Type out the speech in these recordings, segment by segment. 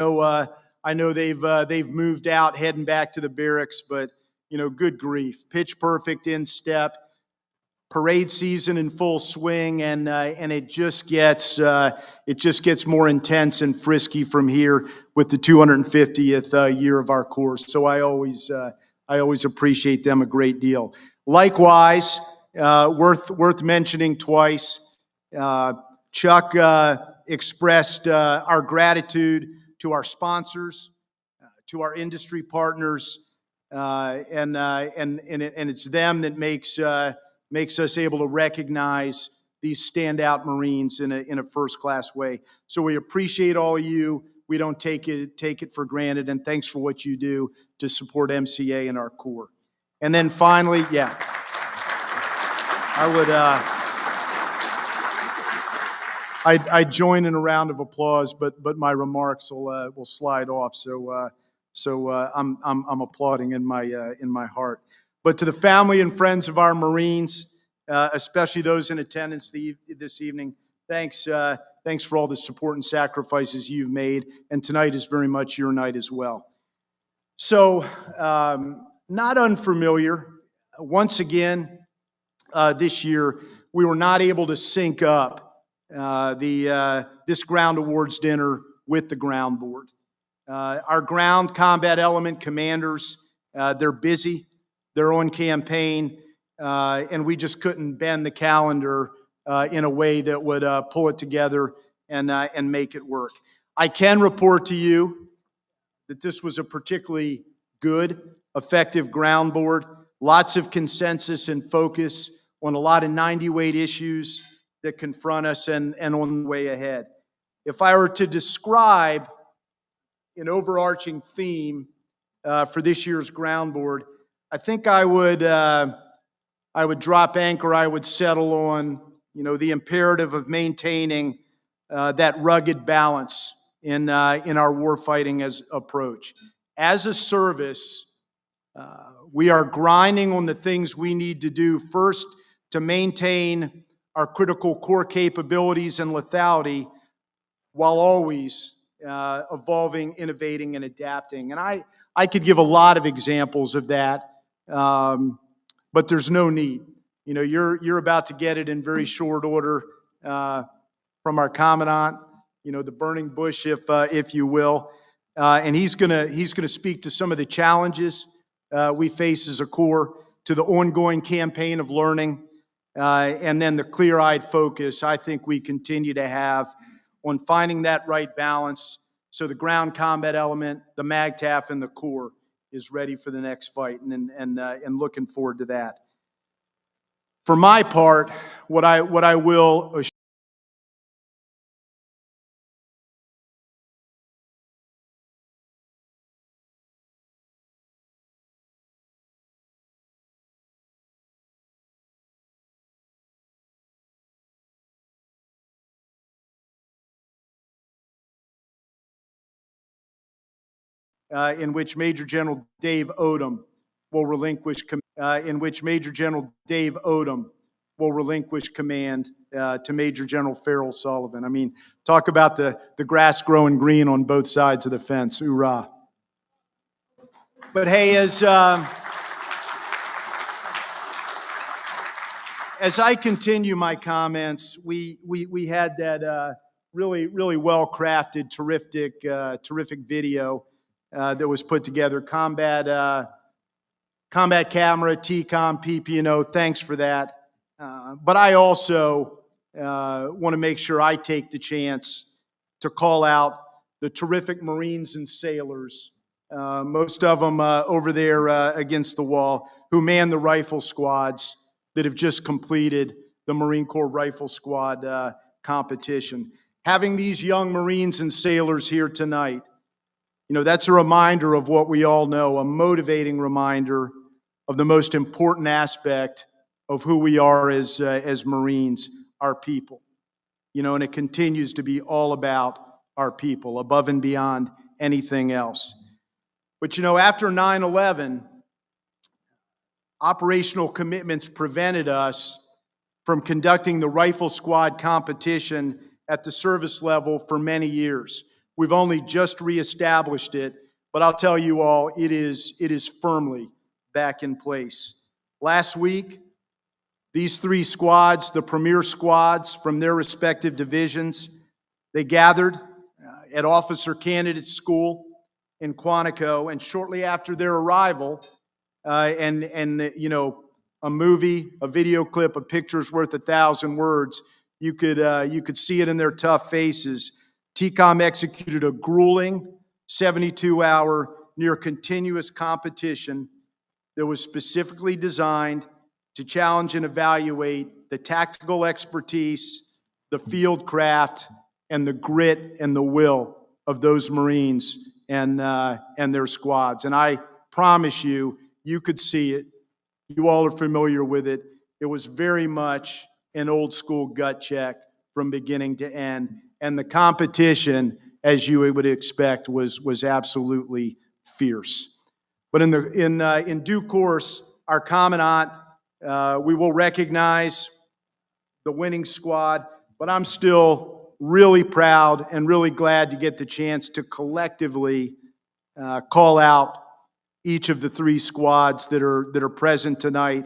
I know they've moved out, heading back to the barracks, but good grief, pitch perfect in step. Parade season in full swing, and it just gets more intense and frisky from here with the 250th year of our course. So I always appreciate them a great deal. Likewise, worth mentioning twice, Chuck expressed our gratitude to our sponsors, to our industry partners, and it's them that makes us able to recognize these standout Marines in a first-class way. So we appreciate all of you. We don't take it for granted, and thanks for what you do to support MCA and our Corps. And then finally, I'd join in a round of applause, but my remarks will slide off. So I'm applauding in my heart. But to the family and friends of our Marines, especially those in attendance this evening, thanks for all the support and sacrifices you've made. And tonight is very much your night as well. So, not unfamiliar. Once again, this year, we were not able to sync up this ground awards dinner with the ground board. Our ground combat element commanders, they're busy. They're on campaign, and we just couldn't bend the calendar in a way that would pull it together and make it work. I can report to you that this was a particularly good, effective ground board. Lots of consensus and focus on a lot of 90-weight issues that confront us and on the way ahead. If I were to describe an overarching theme for this year's ground board, I think I would drop anchor. I would settle on, the imperative of maintaining that rugged balance in our warfighting as approach. As a service, we are grinding on the things we need to do first to maintain our critical core capabilities and lethality, while always evolving, innovating, and adapting. And I could give a lot of examples of that. But there's no need. You're about to get it in very short order from our commandant. The burning bush, if you will, and he's gonna speak to some of the challenges we face as a Corps, to the ongoing campaign of learning, and then the clear-eyed focus I think we continue to have on finding that right balance so the ground combat element, the MAGTF, and the Corps is ready for the next fight, and looking forward to that. For my part, what I will assure in which Major General Dave Odom will relinquish command to Major General Farrell Sullivan. I mean, talk about the grass growing green on both sides of the fence. Hoorah! But hey, as I continue my comments, we had that really well crafted, terrific video that was put together. Combat camera, TCOM, PP&O, thanks for that. But I also want to make sure I take the chance to call out the terrific Marines and sailors, most of them over there against the wall, who man the rifle squads that have just completed the Marine Corps Rifle Squad competition. Having these young Marines and sailors here tonight, that's a reminder of what we all know, a motivating reminder of the most important aspect of who we are as Marines, our people. And it continues to be all about our people, above and beyond anything else. But after 9/11, operational commitments prevented us from conducting the rifle squad competition at the service level for many years. We've only just reestablished it, but I'll tell you all, it is firmly back in place. Last week, these three squads, the premier squads from their respective divisions, they gathered at Officer Candidate School in Quantico, and shortly after their arrival, a movie, a video clip, a picture's worth 1,000 words. You could see it in their tough faces. TCOM executed a grueling 72-hour, near continuous competition that was specifically designed to challenge and evaluate the tactical expertise, the field craft, and the grit and the will of those Marines and their squads. And I promise you, you could see it. You all are familiar with it. It was very much an old school gut check from beginning to end. And the competition, as you would expect, was absolutely fierce. But in due course, our Commandant, we will recognize the winning squad, but I'm still really proud and really glad to get the chance to collectively call out each of the three squads that are present tonight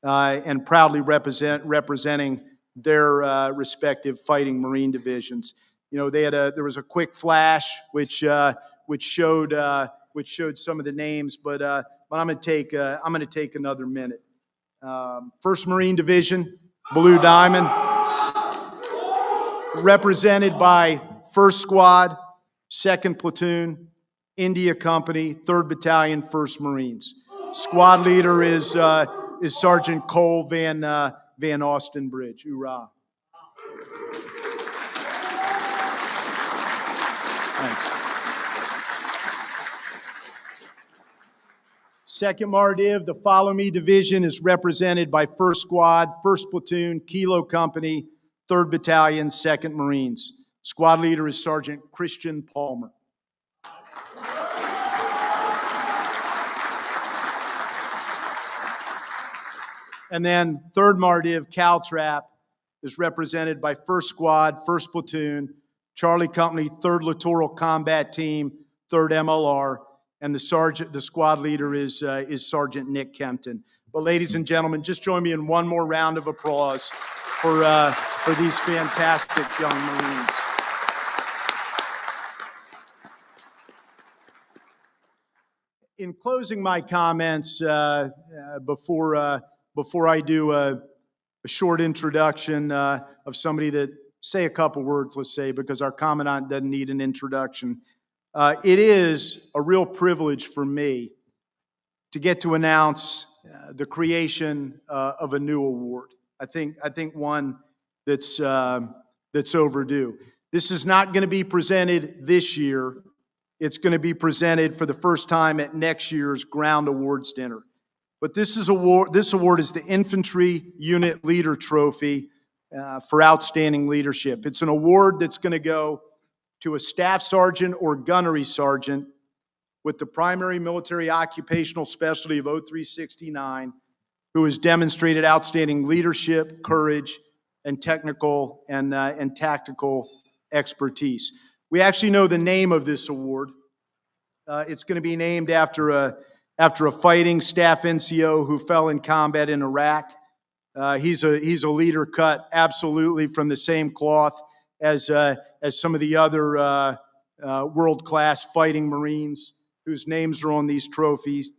and proudly representing their respective fighting Marine divisions. You know, there was a quick flash which showed some of the names, but I'm going to take another minute. 1st Marine Division, Blue Diamond, represented by 1st Squad, 2nd Platoon, India Company, 3rd Battalion, 1st Marines. Squad leader is Sergeant Cole Van Austin Bridge. Hoorah! Thanks. 2nd Mardiv, the Follow Me Division, is represented by 1st Squad, 1st Platoon, Kilo Company, 3rd Battalion, 2nd Marines. Squad leader is Sergeant Christian Palmer. And then 3rd Mardiv, Caltrap, is represented by 1st Squad, 1st Platoon, Charlie Company, 3rd Littoral Combat Team, 3rd MLR, and the squad leader is Sergeant Nick Kempton. But ladies and gentlemen, just join me in one more round of applause for these fantastic young Marines. In closing my comments, before I do a short introduction of somebody that say a couple words, let's say, because our Commandant doesn't need an introduction. It is a real privilege for me to get to announce the creation of a new award. I think one that's overdue. This is not going to be presented this year. It's going to be presented for the first time at next year's Ground Awards dinner. But this award is the Infantry Unit Leader Trophy for outstanding leadership. It's an award that's going to go to a staff sergeant or gunnery sergeant with the primary military occupational specialty of 0369 who has demonstrated outstanding leadership, courage, and technical and tactical expertise. We actually know the name of this award. It's going to be named after a fighting staff NCO who fell in combat in Iraq. He's a leader cut absolutely from the same cloth as some of the other world-class fighting Marines whose names are on these trophies.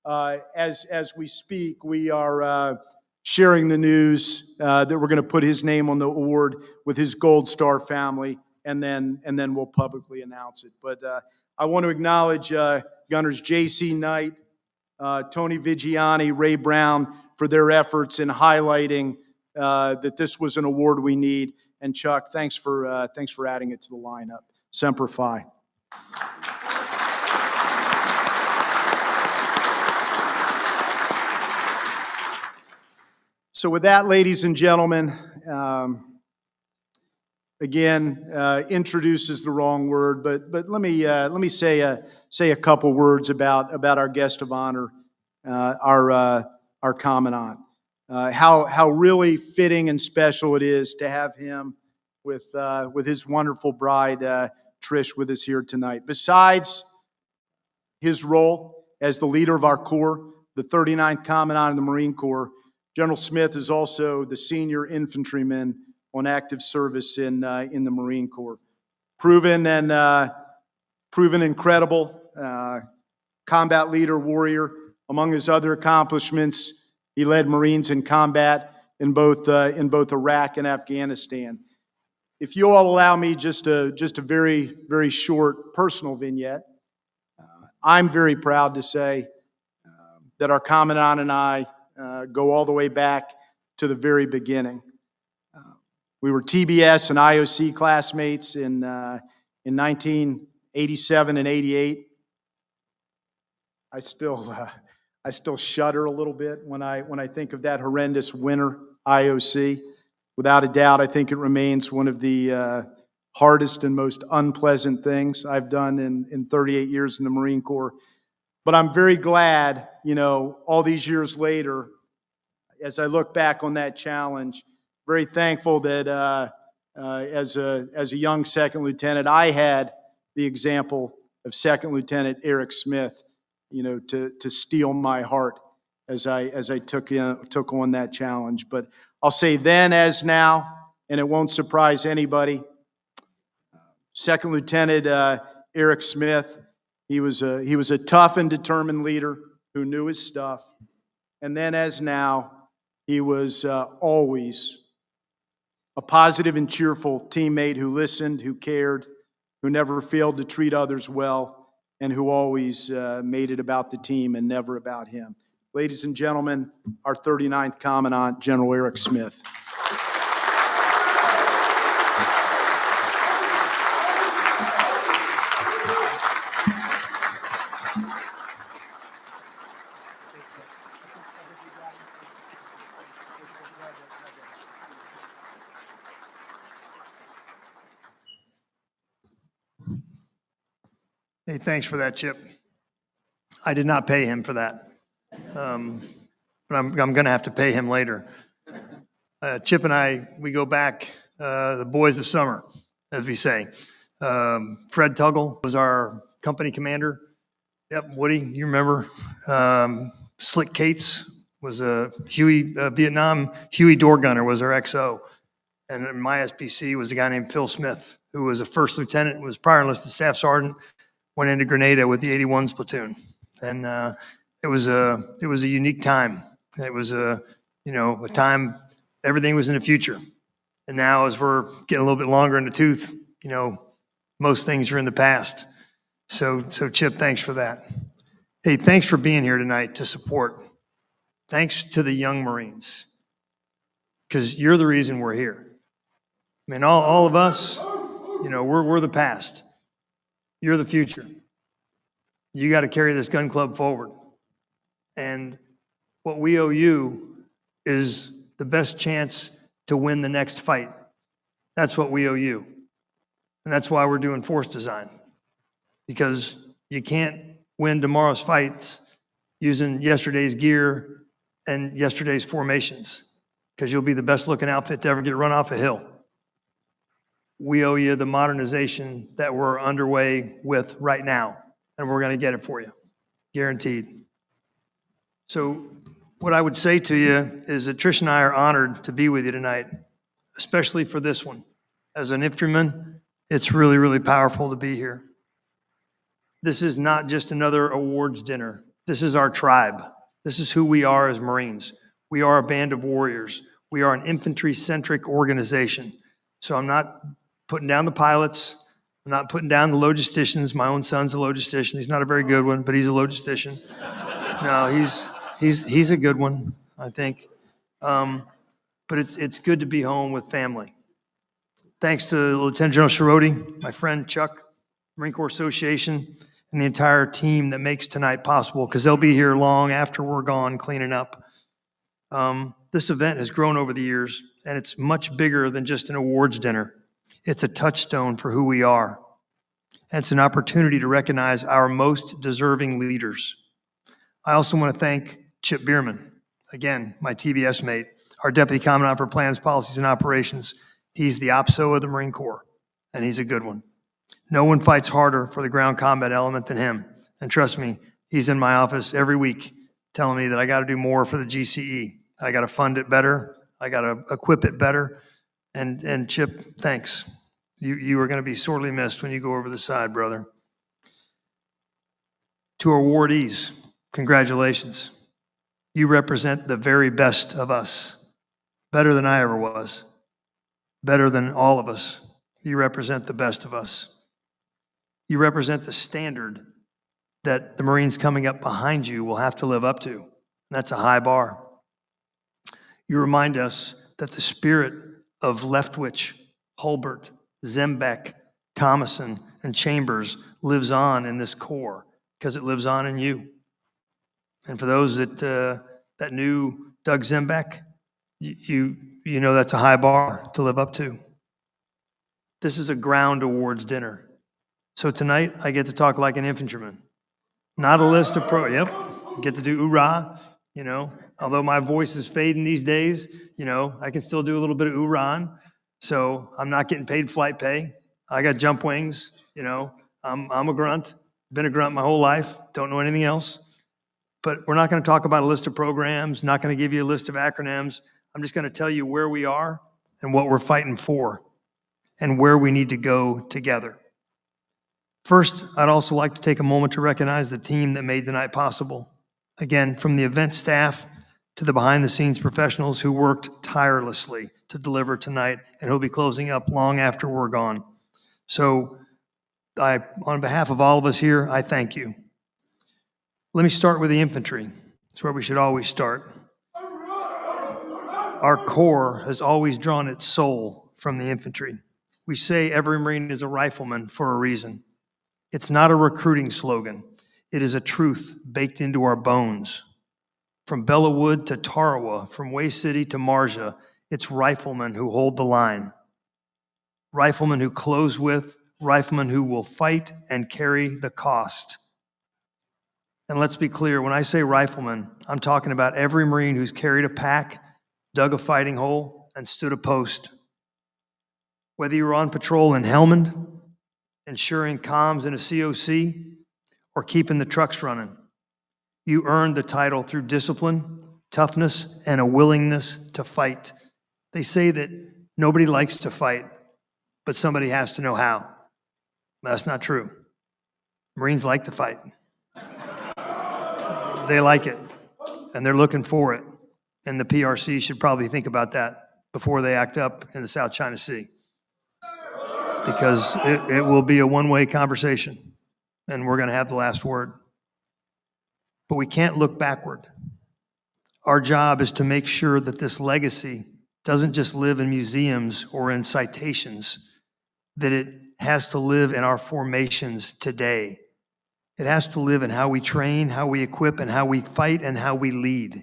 As we speak, we are sharing the news that we're going to put his name on the award with his Gold Star family, and then we'll publicly announce it. But I want to acknowledge Gunners J.C. Knight, Tony Vigiani, Ray Brown for their efforts in highlighting that this was an award we need. And Chuck, thanks for adding it to the lineup. Semper Fi. So with that, ladies and gentlemen, again, introduce is the wrong word, but let me say a couple words about our guest of honor, our Commandant. How really fitting and special it is to have him with his wonderful bride, Trish, with us here tonight. Besides his role as the leader of our Corps, the 39th Commandant of the Marine Corps, General Smith is also the senior infantryman on active service in the Marine Corps. Proven incredible combat leader, warrior. Among his other accomplishments, he led Marines in combat in both Iraq and Afghanistan. If you all allow me just a very, very short personal vignette, I'm very proud to say that our Commandant and I go all the way back to the very beginning. We were TBS and IOC classmates in 1987 and 88. I still shudder a little bit when I think of that horrendous winter IOC. Without a doubt, I think it remains one of the hardest and most unpleasant things I've done in 38 years in the Marine Corps. But I'm very glad, all these years later, as I look back on that challenge, very thankful that as a young second lieutenant, I had the example of Second Lieutenant Eric Smith, to steel my heart as I took on that challenge. But I'll say then as now, and it won't surprise anybody, Second Lieutenant Eric Smith, he was a tough and determined leader who knew his stuff. And then as now, he was always a positive and cheerful teammate who listened, who cared, who never failed to treat others well, and who always made it about the team and never about him. Ladies and gentlemen, our 39th Commandant, General Eric Smith. Hey, thanks for that, Chip. I did not pay him for that, but I'm going to have to pay him later. Chip and I, we go back, the boys of summer, as we say. Fred Tuggle was our company commander. Yep, Woody, you remember. Slick Cates was a Vietnam Huey door gunner was our XO. And in my SPC was a guy named Phil Smith, who was a first lieutenant, was prior enlisted staff sergeant, went into Grenada with the 81s platoon. And it was a unique time. It was a time everything was in the future. And now as we're getting a little bit longer in the tooth, most things are in the past. So Chip, thanks for that. Hey, thanks for being here tonight to support. Thanks to the young Marines, because you're the reason we're here. I mean, all of us, we're the past. You're the future. You got to carry this gun club forward. And what we owe you is the best chance to win the next fight. That's what we owe you. And that's why we're doing force design. Because you can't win tomorrow's fights using yesterday's gear and yesterday's formations, because you'll be the best looking outfit to ever get run off a hill. We owe you the modernization that we're underway with right now, and we're going to get it for you, guaranteed. So what I would say to you is that Trish and I are honored to be with you tonight, especially for this one. As an infantryman, it's really, really powerful to be here. This is not just another awards dinner. This is our tribe. This is who we are as Marines. We are a band of warriors. We are an infantry-centric organization. So I'm not putting down the pilots. I'm not putting down the logisticians. My own son's a logistician. He's not a very good one, but he's a logistician. No, he's a good one, I think. But it's good to be home with family. Thanks to Lieutenant General Sharoti, my friend Chuck, Marine Corps Association, and the entire team that makes tonight possible, because they'll be here long after we're gone cleaning up. This event has grown over the years, and it's much bigger than just an awards dinner. It's a touchstone for who we are. And it's an opportunity to recognize our most deserving leaders. I also want to thank Chip Bierman, again, my TBS mate, our Deputy Commandant for Plans, Policies, and Operations. He's the OPSO of the Marine Corps, and he's a good one. No one fights harder for the ground combat element than him. And trust me, he's in my office every week telling me that I got to do more for the GCE. I got to fund it better. I got to equip it better. And Chip, thanks. You are going to be sorely missed when you go over the side, brother. To our awardees, congratulations. You represent the very best of us, better than I ever was, better than all of us. You represent the best of us. You represent the standard that the Marines coming up behind you will have to live up to. And that's a high bar. You remind us that the spirit of Leftwich, Hulbert, Zembeck, Thomason, and Chambers lives on in this Corps because it lives on in you. And for those that knew Doug Zembeck, you know that's a high bar to live up to. This is a ground awards dinner. So tonight I get to talk like an infantryman. Not a list of get to do oorah, although my voice is fading these days, I can still do a little bit of oorah. So I'm not getting paid flight pay. I got jump wings, I'm a grunt, been a grunt my whole life, don't know anything else. But we're not going to talk about a list of programs, not going to give you a list of acronyms. I'm just going to tell you where we are and what we're fighting for and where we need to go together. First, I'd also like to take a moment to recognize the team that made the night possible. Again, from the event staff to the behind-the-scenes professionals who worked tirelessly to deliver tonight and who'll be closing up long after we're gone. So on behalf of all of us here, I thank you. Let me start with the infantry. It's where we should always start. Our Corps has always drawn its soul from the infantry. We say every Marine is a rifleman for a reason. It's not a recruiting slogan. It is a truth baked into our bones. From Bellawood to Tarawa, from Way City to Marja, it's riflemen who hold the line. Riflemen who close with, riflemen who will fight and carry the cost. And let's be clear, when I say rifleman, I'm talking about every Marine who's carried a pack, dug a fighting hole, and stood a post. Whether you were on patrol in Helmand, ensuring comms in a COC, or keeping the trucks running, you earned the title through discipline, toughness, and a willingness to fight. They say that nobody likes to fight, but somebody has to know how. That's not true. Marines like to fight. They like it, and they're looking for it. And the PRC should probably think about that before they act up in the South China Sea. Because it will be a one-way conversation, and we're going to have the last word. But we can't look backward. Our job is to make sure that this legacy doesn't just live in museums or in citations, that it has to live in our formations today. It has to live in how we train, how we equip, and how we fight, and how we lead.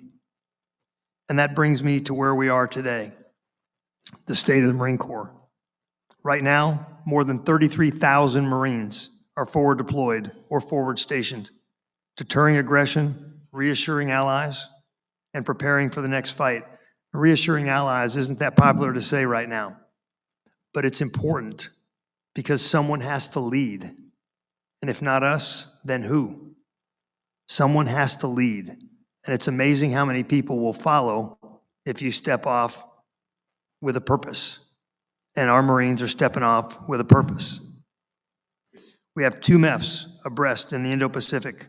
And that brings me to where we are today, the state of the Marine Corps. Right now, more than 33,000 Marines are forward deployed or forward stationed, deterring aggression, reassuring allies, and preparing for the next fight. Reassuring allies isn't that popular to say right now, but it's important because someone has to lead. And if not us, then who? Someone has to lead. And it's amazing how many people will follow if you step off with a purpose. And our Marines are stepping off with a purpose. We have 2 MEFs abreast in the Indo-Pacific,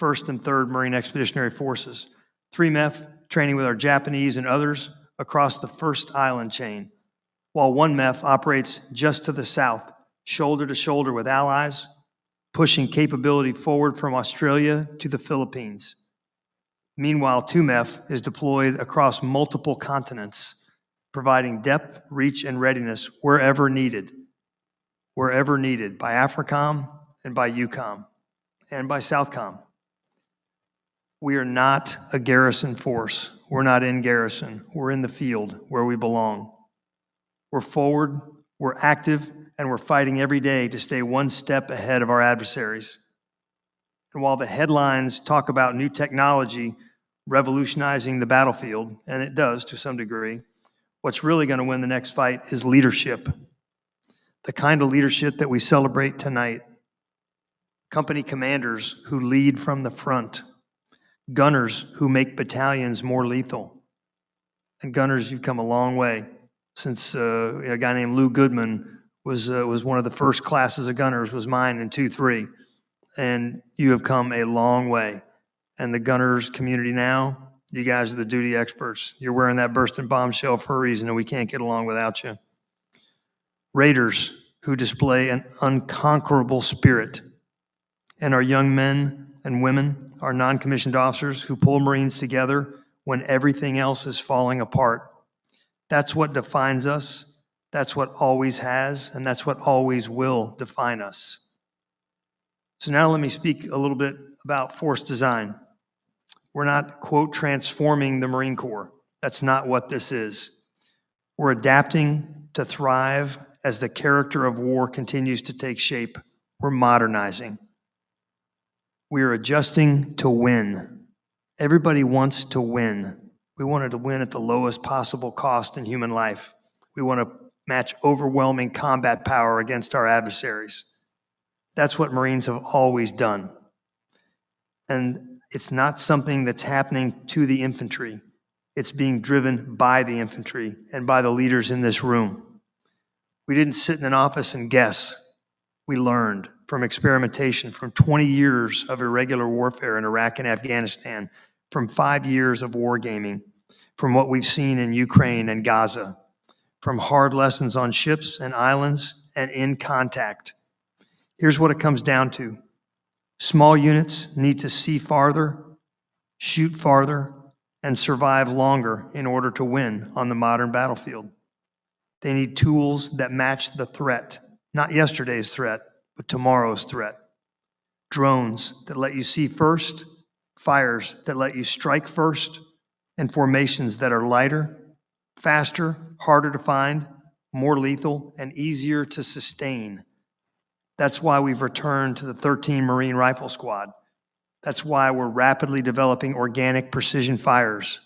1st and 3rd Marine Expeditionary Forces. 3 MEF training with our Japanese and others across the first island chain, while 1 MEF operates just to the south, shoulder to shoulder with allies, pushing capability forward from Australia to the Philippines. Meanwhile, 2 MEF is deployed across multiple continents, providing depth, reach, and readiness wherever needed by AFRICOM and by EUCOM and by SOUTHCOM. We are not a garrison force. We're not in garrison. We're in the field where we belong. We're forward, we're active, and we're fighting every day to stay one step ahead of our adversaries. And while the headlines talk about new technology revolutionizing the battlefield, and it does to some degree, What's really going to win the next fight is leadership. The kind of leadership that we celebrate tonight. Company commanders who lead from the front. Gunners who make battalions more lethal. And gunners, you've come a long way since a guy named Lou Goodman was one of the first classes of gunners, was mine in 2-3. And you have come a long way. And the gunners community now, you guys are the duty experts. You're wearing that bursting bombshell for a reason, and we can't get along without you. Raiders who display an unconquerable spirit. And our young men and women, our non-commissioned officers who pull Marines together when everything else is falling apart. That's what defines us. That's what always has, and that's what always will define us. So now let me speak a little bit about force design. We're not, quote, transforming the Marine Corps. That's not what this is. We're adapting to thrive as the character of war continues to take shape. We're modernizing. We are adjusting to win. Everybody wants to win. We wanted to win at the lowest possible cost in human life. We want to match overwhelming combat power against our adversaries. That's what Marines have always done. And it's not something that's happening to the infantry. It's being driven by the infantry and by the leaders in this room. We didn't sit in an office and guess. We learned from experimentation, from 20 years of irregular warfare in Iraq and Afghanistan, from 5 years of wargaming, from what we've seen in Ukraine and Gaza, from hard lessons on ships and islands and in contact. Here's what it comes down to. Small units need to see farther, shoot farther, and survive longer in order to win on the modern battlefield. They need tools that match the threat, not yesterday's threat, but tomorrow's threat. Drones that let you see first, fires that let you strike first, and formations that are lighter, faster, harder to find, more lethal, and easier to sustain. That's why we've returned to the 13 Marine Rifle Squad. That's why we're rapidly developing organic precision fires.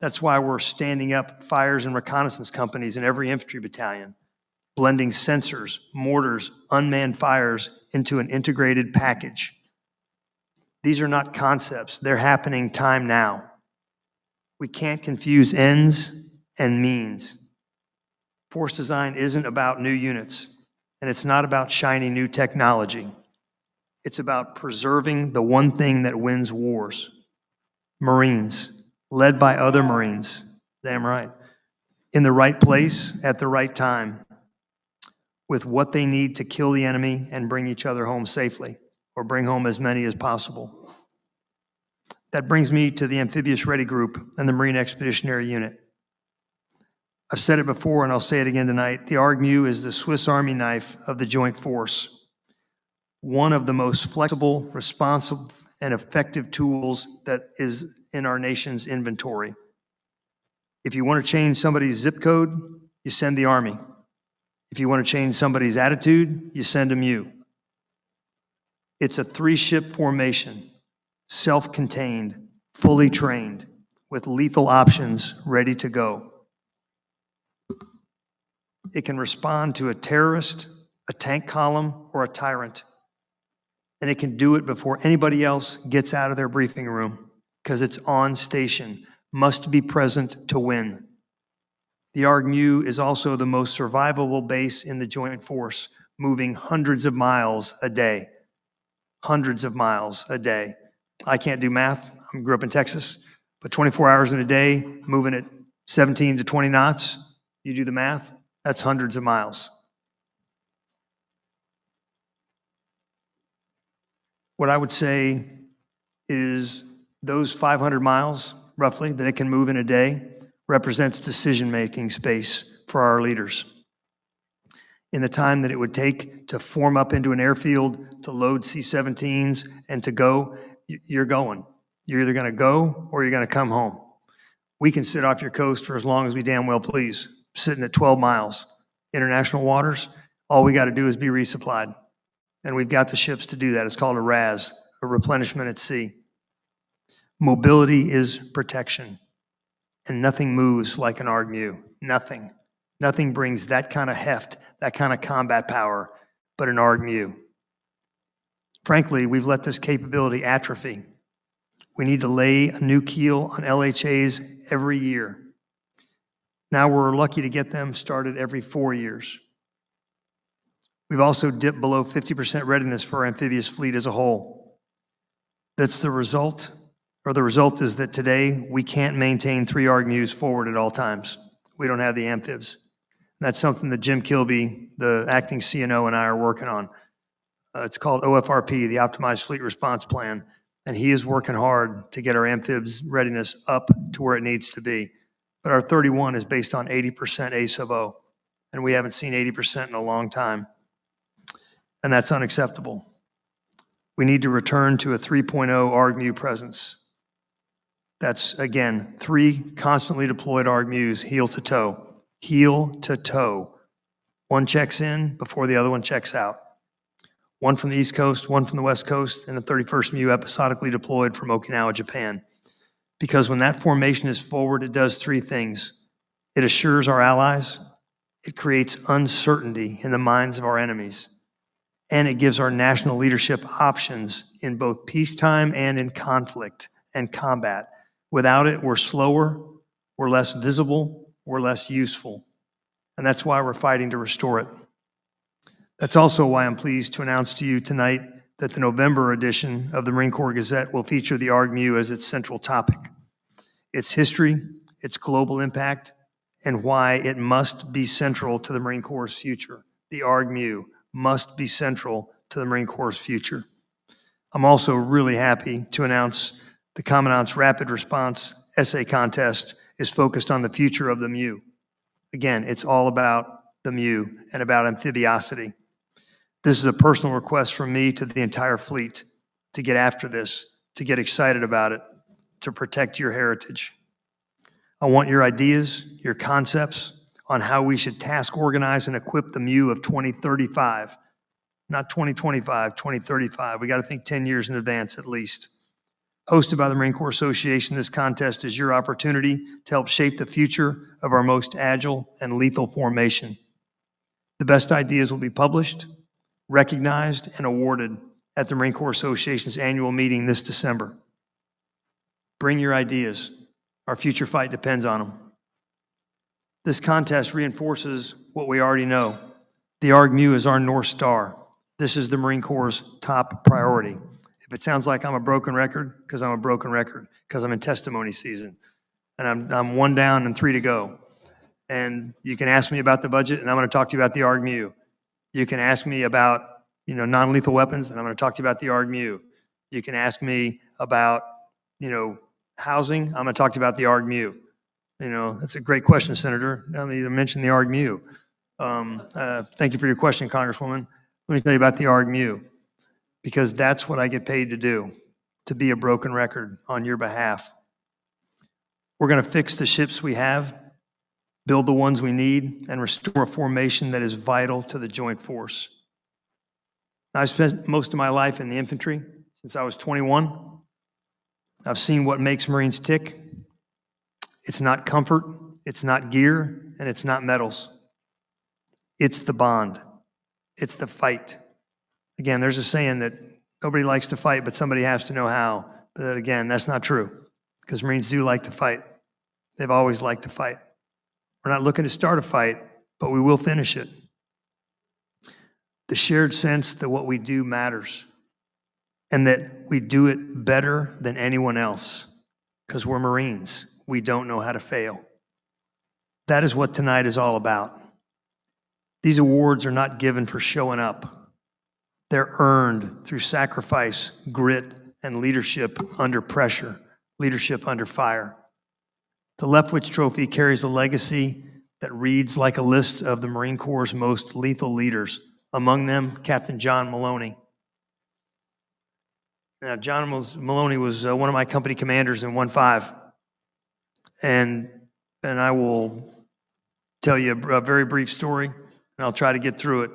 That's why we're standing up fires and reconnaissance companies in every infantry battalion, blending sensors, mortars, unmanned fires into an integrated package. These are not concepts. They're happening time now. We can't confuse ends and means. Force design isn't about new units, and it's not about shiny new technology. It's about preserving the one thing that wins wars. Marines, led by other Marines, damn right, in the right place at the right time, with what they need to kill the enemy and bring each other home safely, or bring home as many as possible. That brings me to the Amphibious Ready Group and the Marine Expeditionary Unit. I've said it before and I'll say it again tonight. The ARGMU is the Swiss Army knife of the Joint Force. One of the most flexible, responsive, and effective tools that is in our nation's inventory. If you want to change somebody's zip code, you send the Army. If you want to change somebody's attitude, you send them you. It's a 3-ship formation, self-contained, fully trained, with lethal options ready to go. It can respond to a terrorist, a tank column, or a tyrant. And it can do it before anybody else gets out of their briefing room, because it's on station, must be present to win. The ARGMU is also the most survivable base in the Joint Force, moving hundreds of miles a day. Hundreds of miles a day. I can't do math. I grew up in Texas, but 24 hours in a day, moving at 17 to 20 knots, you do the math, that's hundreds of miles. What I would say is those 500 miles, roughly, that it can move in a day represents decision-making space for our leaders. In the time that it would take to form up into an airfield, to load C-17s, and to go, you're going. You're either going to go or you're going to come home. We can sit off your coast for as long as we damn well please, sitting at 12 miles. International waters, all we got to do is be resupplied. And we've got the ships to do that. It's called a RAS, a replenishment at sea. Mobility is protection. and nothing moves like an ARG-MU. Nothing. Nothing brings that kind of heft, that kind of combat power, but an ARG-MU. Frankly, we've let this capability atrophy. We need to lay a new keel on LHAs every year. Now we're lucky to get them started every 4 years. We've also dipped below 50% readiness for our amphibious fleet as a whole. That's the result, or the result is that today we can't maintain 3 ARG-MUs forward at all times. We don't have the amphibs. And that's something that Jim Kilby, the acting CNO, and I are working on. It's called OFRP, the Optimized Fleet Response Plan, and he is working hard to get our amphibs readiness up to where it needs to be. But our 31 is based on 80% A sub O, and we haven't seen 80% in a long time. And that's unacceptable. We need to return to a 3.0 ARG-MU presence. That's, again, 3 constantly deployed ARG-MUs, heel to toe. Heel to toe. One checks in before the other one checks out. One from the East Coast, one from the West Coast, and the 31st MU episodically deployed from Okinawa, Japan. Because when that formation is forward, it does 3 things. It assures our allies, it creates uncertainty in the minds of our enemies, and it gives our national leadership options in both peacetime and in conflict and combat. Without it, we're slower, we're less visible, we're less useful. And that's why we're fighting to restore it. That's also why I'm pleased to announce to you tonight that the November edition of the Marine Corps Gazette will feature the ARG-MU as its central topic. Its history, its global impact, and why it must be central to the Marine Corps' future. The ARG-MU must be central to the Marine Corps' future. I'm also really happy to announce the Commandant's Rapid Response Essay Contest is focused on the future of the MU. Again, it's all about the MU and about amphibiosity. This is a personal request from me to the entire fleet to get after this, to get excited about it, to protect your heritage. I want your ideas, your concepts on how we should task, organize, and equip the MU of 2035. Not 2025, 2035. We got to think 10 years in advance at least. Hosted by the Marine Corps Association, this contest is your opportunity to help shape the future of our most agile and lethal formation. The best ideas will be published, recognized, and awarded at the Marine Corps Association's annual meeting this December. Bring your ideas. Our future fight depends on them. This contest reinforces what we already know. The ARG-MU is our North Star. This is the Marine Corps' top priority. If it sounds like I'm a broken record, because I'm a broken record, because I'm in testimony season, and I'm 1 down and 3 to go. And you can ask me about the budget, and I'm going to talk to you about the ARG-MU. You can ask me about, non-lethal weapons, and I'm going to talk to you about the ARG-MU. You can ask me about, housing. I'm going to talk to you about the ARG-MU. That's a great question, Senator. I mean, you mentioned the ARG-MU. Thank you for your question, Congresswoman. Let me tell you about the ARG-MU, because that's what I get paid to do, to be a broken record on your behalf. We're going to fix the ships we have, build the ones we need, and restore a formation that is vital to the joint force. I've spent most of my life in the infantry since I was 21. I've seen what makes Marines tick. It's not comfort, it's not gear, and it's not medals. It's the bond. It's the fight. Again, there's a saying that nobody likes to fight, but somebody has to know how. But again, that's not true, because Marines do like to fight. They've always liked to fight. We're not looking to start a fight, but we will finish it. The shared sense that what we do matters, and that we do it better than anyone else, because we're Marines. We don't know how to fail. That is what tonight is all about. These awards are not given for showing up. They're earned through sacrifice, grit, and leadership under pressure, leadership under fire. The Leftwich Trophy carries a legacy that reads like a list of the Marine Corps' most lethal leaders, among them Captain John Maloney. Now, John Maloney was one of my company commanders in 1-5. And I will tell you a very brief story, and I'll try to get through it.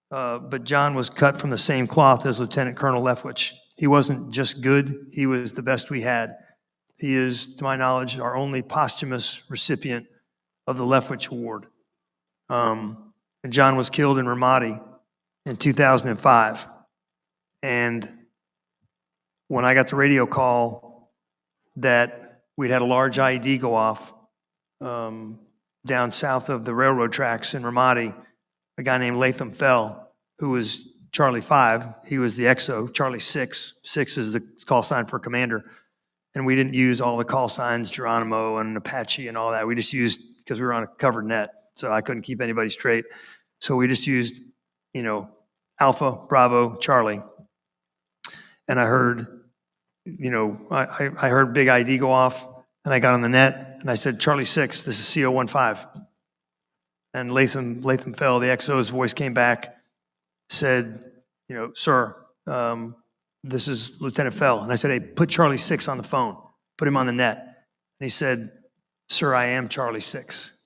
But John was cut from the same cloth as Lieutenant Colonel Leftwich. He wasn't just good, he was the best we had. He is, to my knowledge, our only posthumous recipient of the Leftwich Award. And John was killed in Ramadi in 2005. And when I got the radio call that we'd had a large IED go off down south of the railroad tracks in Ramadi, a guy named Latham Fell, who was Charlie 5, he was the XO, Charlie 6. 6 is the call sign for commander. And we didn't use all the call signs, Geronimo and Apache and all that. We just used, because we were on a covered net, so I couldn't keep anybody straight. So we just used, Alpha, Bravo, Charlie. And I heard, I heard big ID go off, and I got on the net, and I said, Charlie 6, this is CO15. And Latham Fell, the XO's voice came back, said, sir, this is Lieutenant Fell. And I said, hey, put Charlie 6 on the phone. Put him on the net. And he said, sir, I am Charlie 6.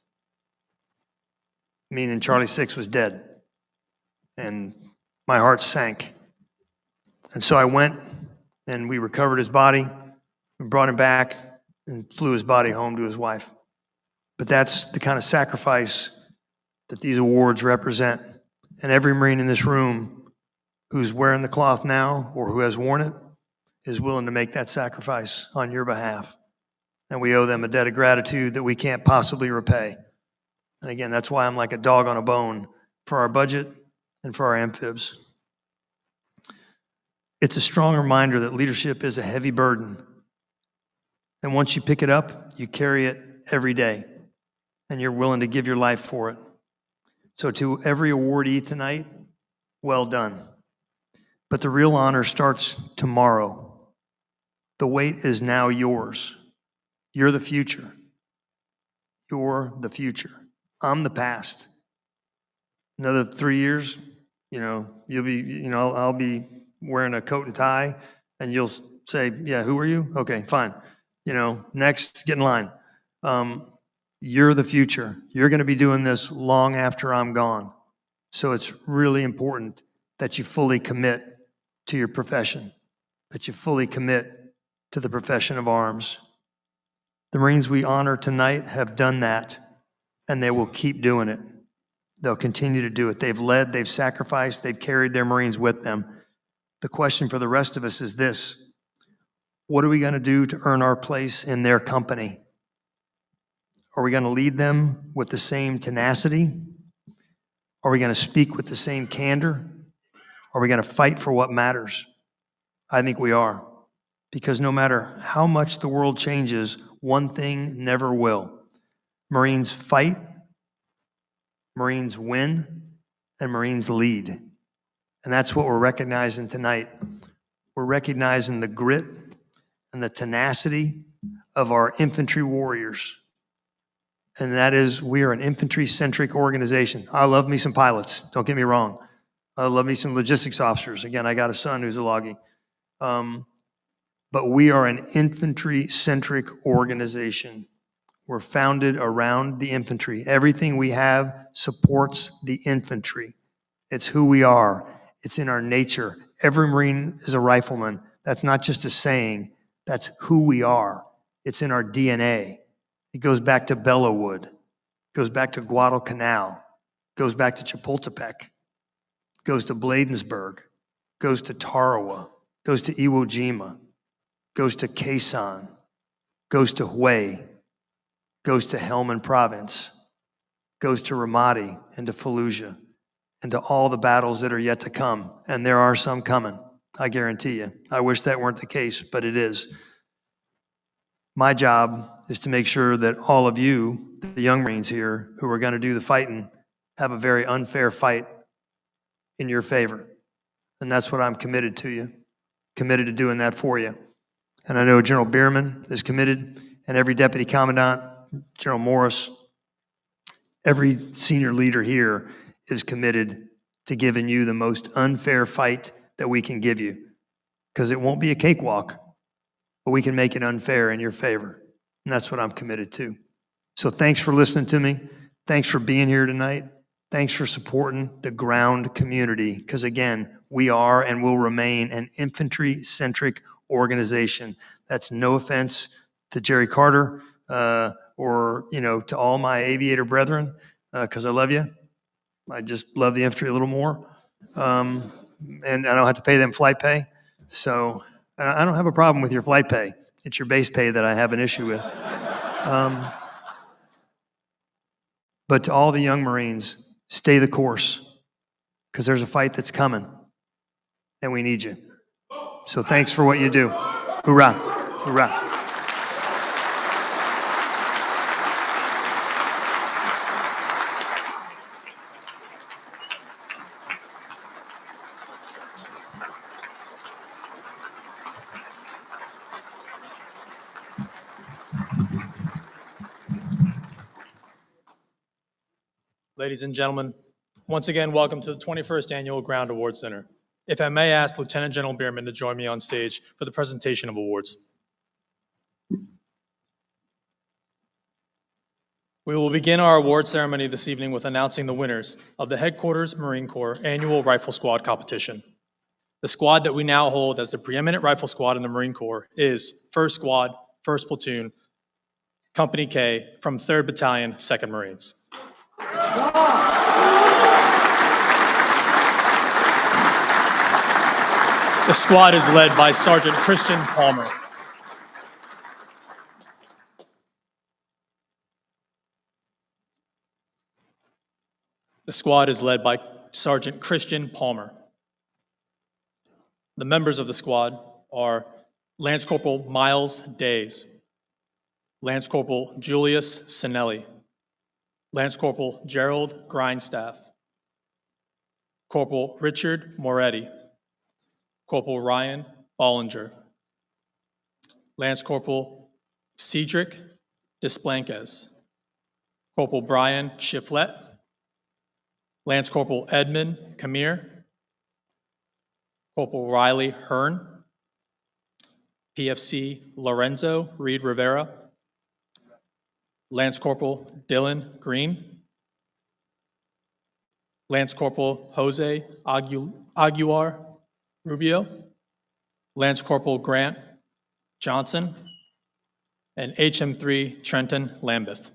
Meaning Charlie 6 was dead. And my heart sank. And so I went, and we recovered his body, and brought him back, and flew his body home to his wife. But that's the kind of sacrifice that these awards represent. And every Marine in this room who's wearing the cloth now or who has worn it is willing to make that sacrifice on your behalf. And we owe them a debt of gratitude that we can't possibly repay. And again, that's why I'm like a dog on a bone for our budget and for our amphibs. It's a strong reminder that leadership is a heavy burden. And once you pick it up, you carry it every day. And you're willing to give your life for it. So to every awardee tonight, well done. But the real honor starts tomorrow. The weight is now yours. You're the future. You're the future. I'm the past. Another 3 years, you'll be, I'll be wearing a coat and tie, and you'll say, yeah, who are you? Okay, fine. Next, get in line. You're the future. You're going to be doing this long after I'm gone. So it's really important that you fully commit to your profession, that you fully commit to the profession of arms. The Marines we honor tonight have done that, and they will keep doing it. They'll continue to do it. They've led, they've sacrificed, they've carried their Marines with them. The question for the rest of us is this: what are we going to do to earn our place in their company? Are we going to lead them with the same tenacity? Are we going to speak with the same candor? Are we going to fight for what matters? I think we are. Because no matter how much the world changes, one thing never will. Marines fight, Marines win, and Marines lead. And that's what we're recognizing tonight. We're recognizing the grit and the tenacity of our infantry warriors. And that is, we are an infantry-centric organization. I love me some pilots, don't get me wrong. I love me some logistics officers. Again, I got a son who's a loggy. But we are an infantry-centric organization. We're founded around the infantry. Everything we have supports the infantry. It's who we are. It's in our nature. Every Marine is a rifleman. That's not just a saying. That's who we are. It's in our DNA. It goes back to Bellawood. It goes back to Guadalcanal. It goes back to Chapultepec. It goes to Bladensburg. It goes to Tarawa. It goes to Iwo Jima. It goes to Quezon. It goes to Hue. Goes to Helmand Province, goes to Ramadi and to Fallujah, and to all the battles that are yet to come. And there are some coming, I guarantee you. I wish that weren't the case, but it is. My job is to make sure that all of you, the young Marines here, who are going to do the fighting, have a very unfair fight in your favor. And that's what I'm committed to you, committed to doing that for you. And I know General Bierman is committed, and every Deputy Commandant, General Morris, every senior leader here is committed to giving you the most unfair fight that we can give you. Because it won't be a cakewalk, but we can make it unfair in your favor. And that's what I'm committed to. So thanks for listening to me. Thanks for being here tonight. Thanks for supporting the ground community. Because again, we are and will remain an infantry-centric organization. That's no offense to Jerry Carter, or, to all my aviator brethren, because I love you. I just love the infantry a little more. And I don't have to pay them flight pay. So I don't have a problem with your flight pay. It's your base pay that I have an issue with. But to all the young Marines, stay the course, because there's a fight that's coming, and we need you. So thanks for what you do. Hoorah. Hoorah. Ladies and gentlemen, once again, welcome to the 21st Annual Ground Awards Center. If I may ask Lieutenant General Bierman to join me on stage for the presentation of awards. We will begin our award ceremony this evening with announcing the winners of the Headquarters Marine Corps Annual Rifle Squad Competition. The squad that we now hold as the preeminent rifle squad in the Marine Corps is 1st Squad, 1st Platoon, Company K from 3rd Battalion, 2nd Marines. The squad is led by Sergeant Christian Palmer. The squad is led by Sergeant Christian Palmer. The members of the squad are Lance Corporal Miles Days, Lance Corporal Julius Sinelli, Lance Corporal Gerald Grindstaff, Corporal Richard Moretti, Corporal Ryan Bollinger, Lance Corporal Cedric Desplanques, Corporal Brian Chifflet, Lance Corporal Edmund Camire, Corporal Riley Hearn, PFC Lorenzo Reed Rivera, Lance Corporal Dylan Green, Lance Corporal Jose Aguilar Rubio, Lance Corporal Grant Johnson, and HM3 Trenton Lambeth.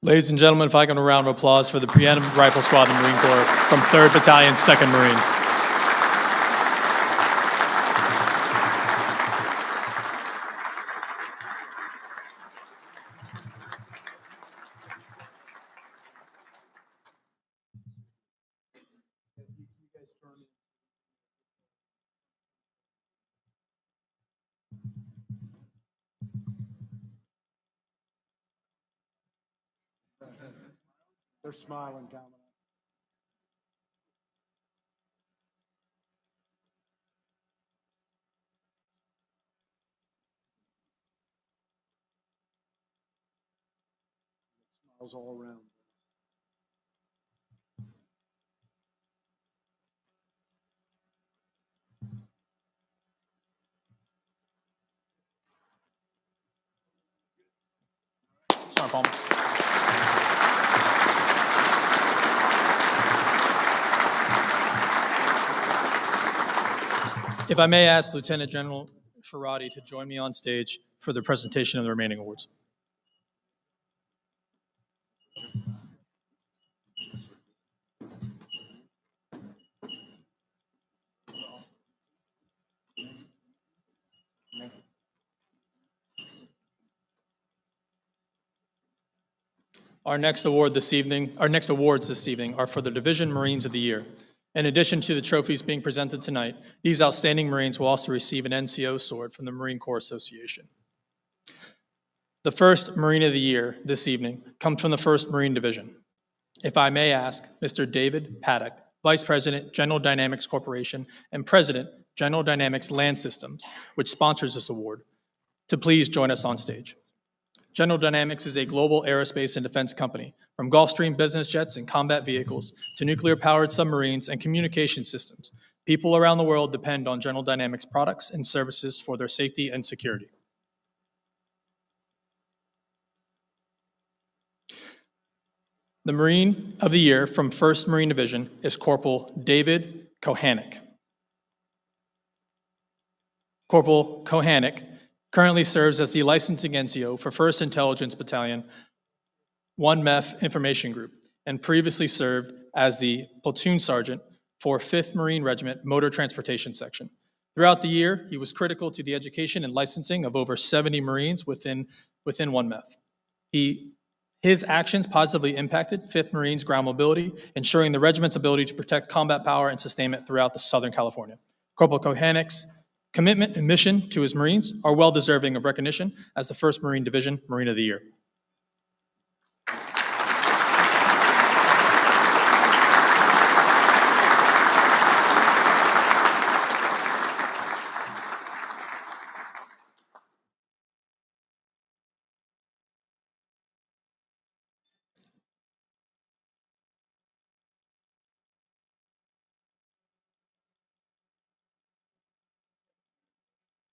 Ladies and gentlemen, if I can have a round of applause for the preeminent rifle squad in the Marine Corps from 3rd Battalion, 2nd Marines. They're smiling, Commandant. Smiles all around. Sergeant Palmer. If I may ask Lieutenant General Sharadi to join me on stage for the presentation of the remaining awards. Our next awards this evening are for the Division Marines of the Year. In addition to the trophies being presented tonight, these outstanding Marines will also receive an NCO sword from the Marine Corps Association. The first Marine of the Year this evening comes from the 1st Marine Division. If I may ask Mr. David Paddock, Vice President, General Dynamics Corporation, and President, General Dynamics Land Systems, which sponsors this award, to please join us on stage. General Dynamics is a global aerospace and defense company, from Gulfstream business jets and combat vehicles to nuclear-powered submarines and communication systems. People around the world depend on General Dynamics products and services for their safety and security. The Marine of the Year from 1st Marine Division is Corporal David Kohanek. Corporal Kohanek currently serves as the licensing NCO for 1st Intelligence Battalion, 1 MEF Information Group, and previously served as the platoon sergeant for 5th Marine Regiment Motor Transportation Section. Throughout the year, he was critical to the education and licensing of over 70 Marines within 1 MEF. His actions positively impacted 5th Marines ground mobility, ensuring the regiment's ability to protect combat power and sustainment throughout the Southern California. Corporal Kohanek's commitment and mission to his Marines are well deserving of recognition as the 1st Marine Division Marine of the Year.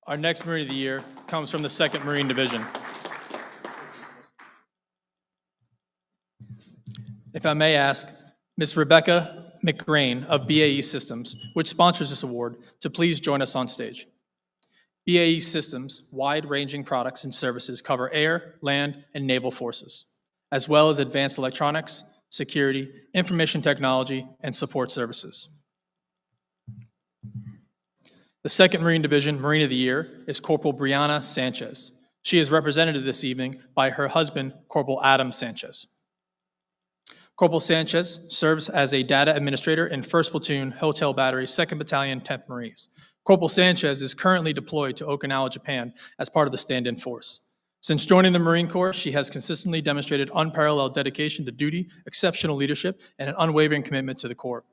Our next Marine of the Year comes from the 2nd Marine Division. If I may ask Ms. Rebecca McGrain of BAE Systems, which sponsors this award, to please join us on stage. BAE Systems' wide-ranging products and services cover air, land, and naval forces, as well as advanced electronics, security, information technology, and support services. The 2nd Marine Division Marine of the Year is Corporal Brianna Sanchez. She is represented this evening by her husband, Corporal Adam Sanchez. Corporal Sanchez serves as a data administrator in 1st Platoon, Hotel Battery, 2nd Battalion, 10th Marines. Corporal Sanchez is currently deployed to Okinawa, Japan, as part of the stand-in force. Since joining the Marine Corps, she has consistently demonstrated unparalleled dedication to duty, exceptional leadership, and an unwavering commitment to the Corps.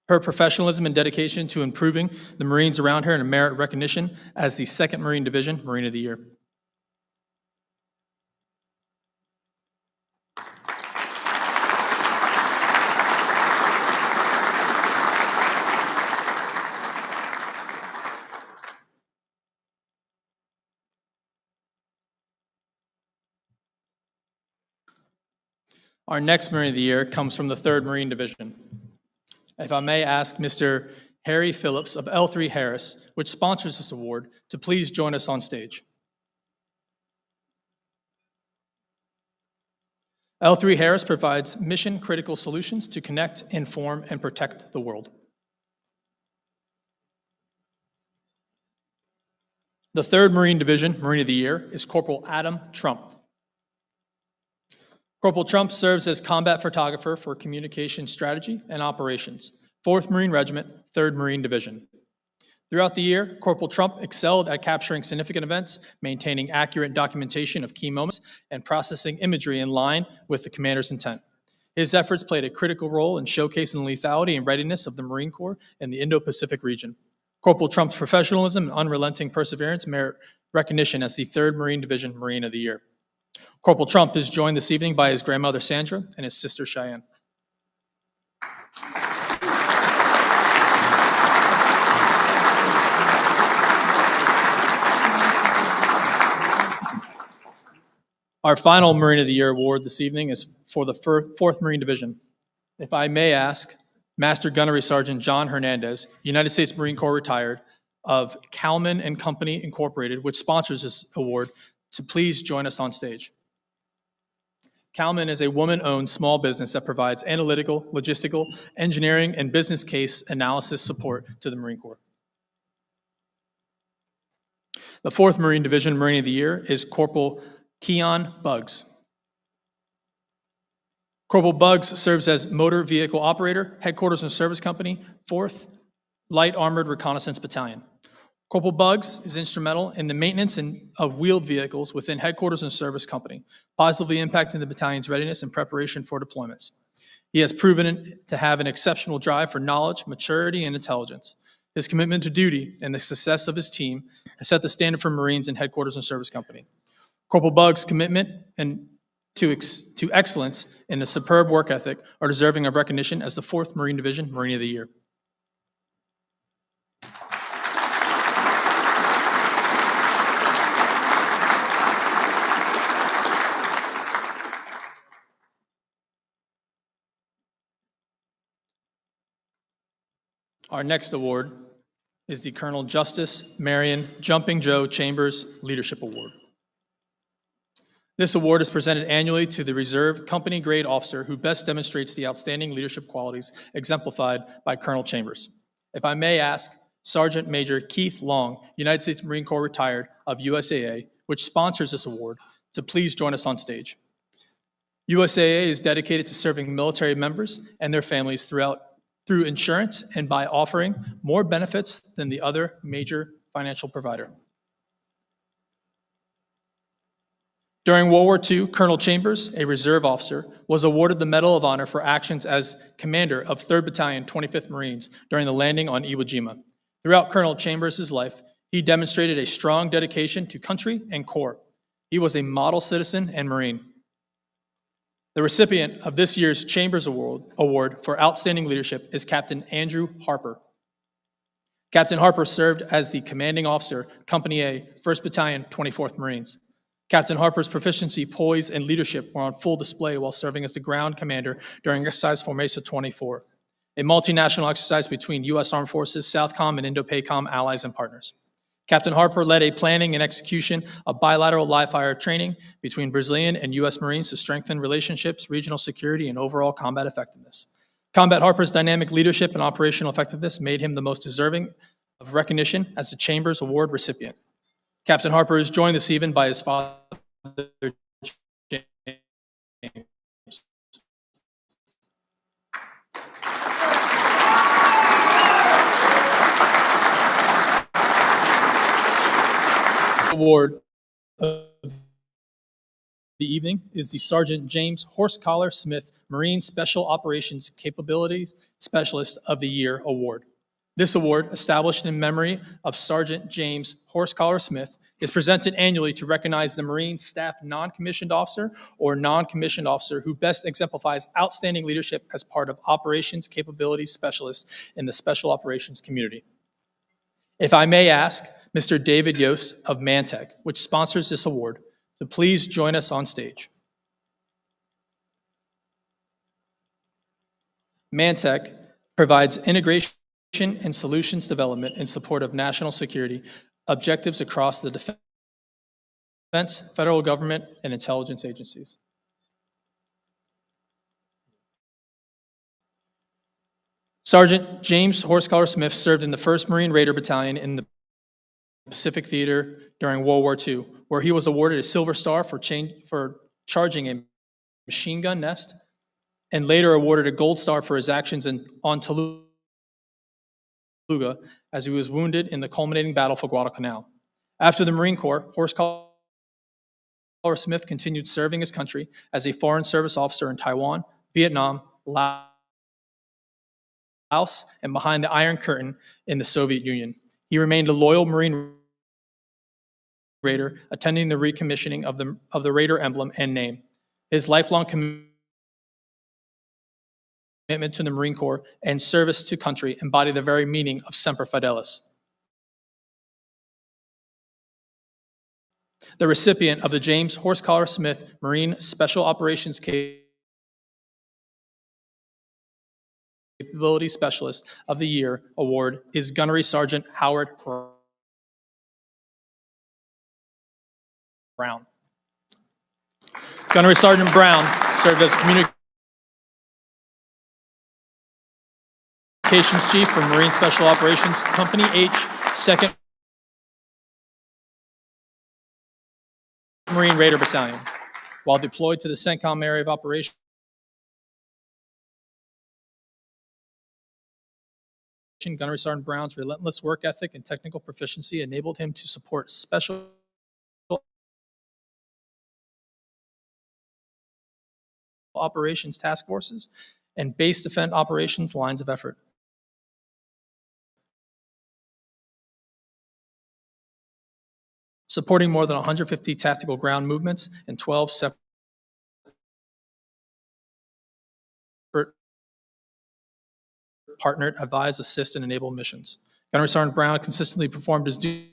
Her professionalism and dedication to improving the Marines around her merit recognition as the 2nd Marine Division Marine of the Year. Our next Marine of the Year comes from the 3rd Marine Division. If I may ask Mr. Harry Phillips of L3 Harris, which sponsors this award, to please join us on stage. L3 Harris provides mission-critical solutions to connect, inform, and protect the world. The 3rd Marine Division Marine of the Year is Corporal Adam Trump. Corporal Trump serves as combat photographer for communication strategy and operations, 4th Marine Regiment, 3rd Marine Division. Throughout the year, Corporal Trump excelled at capturing significant events, maintaining accurate documentation of key moments, and processing imagery in line with the commander's intent. His efforts played a critical role in showcasing the lethality and readiness of the Marine Corps in the Indo-Pacific region. Corporal Trump's professionalism and unrelenting perseverance merit recognition as the 3rd Marine Division Marine of the Year. Corporal Trump is joined this evening by his grandmother Sandra and his sister Cheyenne. Our final Marine of the Year award this evening is for the 4th Marine Division. If I may ask, Master Gunnery Sergeant John Hernandez, United States Marine Corps retired, of Kalman and Company Incorporated, which sponsors this award, to please join us on stage. Kalman is a woman-owned small business that provides analytical, logistical, engineering, and business case analysis support to the Marine Corps. The 4th Marine Division Marine of the Year is Corporal Keon Buggs. Corporal Buggs serves as motor vehicle operator, headquarters and service company, 4th Light Armored Reconnaissance Battalion. Corporal Buggs is instrumental in the maintenance of wheeled vehicles within headquarters and service company, positively impacting the battalion's readiness and preparation for deployments. He has proven to have an exceptional drive for knowledge, maturity, and intelligence. His commitment to duty and the success of his team has set the standard for Marines in headquarters and service company. Corporal Buggs' commitment to excellence and the superb work ethic are deserving of recognition as the 4th Marine Division Marine of the Year. Our next award is the Colonel Justice Marion Jumping Joe Chambers Leadership Award. This award is presented annually to the reserve company grade officer who best demonstrates the outstanding leadership qualities exemplified by Colonel Chambers. If I may ask, Sergeant Major Keith Long, United States Marine Corps retired of USAA, which sponsors this award, to please join us on stage. USAA is dedicated to serving military members and their families through insurance and by offering more benefits than the other major financial provider. During World War II, Colonel Chambers, a reserve officer, was awarded the Medal of Honor for actions as commander of 3rd Battalion, 25th Marines during the landing on Iwo Jima. Throughout Colonel Chambers' life, he demonstrated a strong dedication to country and Corps. He was a model citizen and Marine. The recipient of this year's Chambers Award for Outstanding Leadership is Captain Andrew Harper. Captain Harper served as the commanding officer, Company A, 1st Battalion, 24th Marines. Captain Harper's proficiency, poise, and leadership were on full display while serving as the ground commander during Exercise Formation 24, a multinational exercise between U.S. Armed Forces, SOUTHCOM, and Indo-PACOM allies and partners. Captain Harper led a planning and execution of bilateral live-fire training between Brazilian and U.S. Marines to strengthen relationships, regional security, and overall combat effectiveness. Combat Harper's dynamic leadership and operational effectiveness made him the most deserving of recognition as the Chambers Award recipient. Captain Harper is joined this evening by his father, James. Award of the evening is the Sergeant James Horse-Collar Smith Marine Special Operations Capabilities Specialist of the Year Award. This award, established in memory of Sergeant James Horse-Collar Smith, is presented annually to recognize the Marine Staff Non-Commissioned Officer or Non-Commissioned Officer who best exemplifies outstanding leadership as part of Operations Capabilities Specialists in the Special Operations community. If I may ask Mr. David Yost of Mantech, which sponsors this award, to please join us on stage. Mantech provides integration and solutions development in support of national security objectives across the defense, federal government, and intelligence agencies. Sergeant James Horse-Collar Smith served in the 1st Marine Raider Battalion in the Pacific Theater during World War II, where he was awarded a Silver Star for charging a machine gun nest, and later awarded a Gold Star for his actions on Toulouse Beluga as he was wounded in the culminating battle for Guadalcanal. After the Marine Corps, Horse Collar Smith continued serving his country as a Foreign Service officer in Taiwan, Vietnam, Laos, and behind the Iron Curtain in the Soviet Union. He remained a loyal Marine Raider, attending the recommissioning of the Raider emblem and name. His lifelong commitment to the Marine Corps and service to country embody the very meaning of Semper Fidelis. The recipient of the James Horse Collar Smith Marine Special Operations Capability Specialist of the Year Award is Gunnery Sergeant Howard Brown. Gunnery Sergeant Brown served as Communications Chief for Marine Special Operations Company H, 2nd Marine Raider Battalion. While deployed to the CENTCOM area of operation, Gunnery Sergeant Brown's relentless work ethic and technical proficiency enabled him to support special operations task forces and base defense operations lines of effort. Supporting more than 150 tactical ground movements and 12 separate partnered, advise, assist, and enable missions. Gunnery Sergeant Brown consistently performed his duties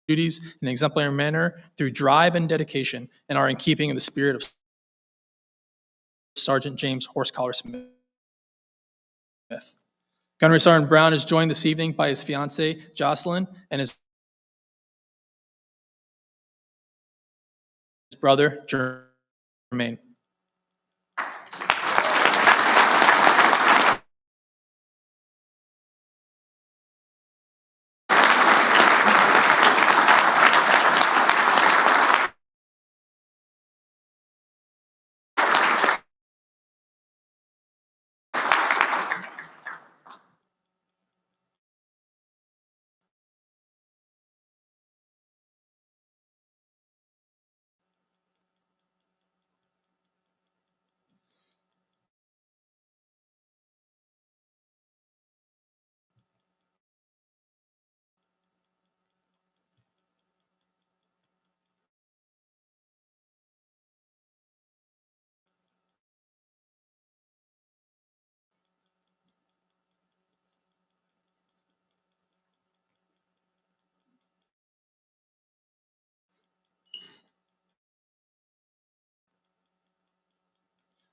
in an exemplary manner through drive and dedication, and are in keeping in the spirit of Sergeant James Horse Collar Smith. Gunnery Sergeant Brown is joined this evening by his fiancée, Jocelyn, and his brother, Jermaine.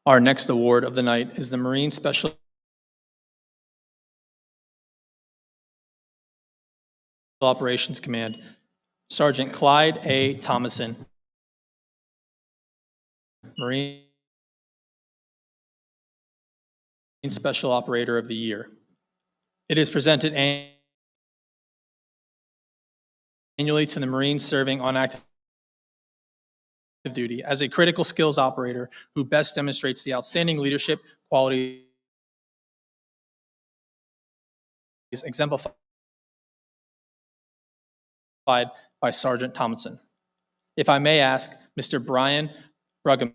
Our next award of the night is the Marine Special Operations Command, Sergeant Clyde A. Thomason, Marine Special Operator of the Year. It is presented annually to the Marines serving on active duty as a critical skills operator who best demonstrates the outstanding leadership qualities exemplified by Sergeant Thompson. If I may ask, Mr. Brian Bruggeman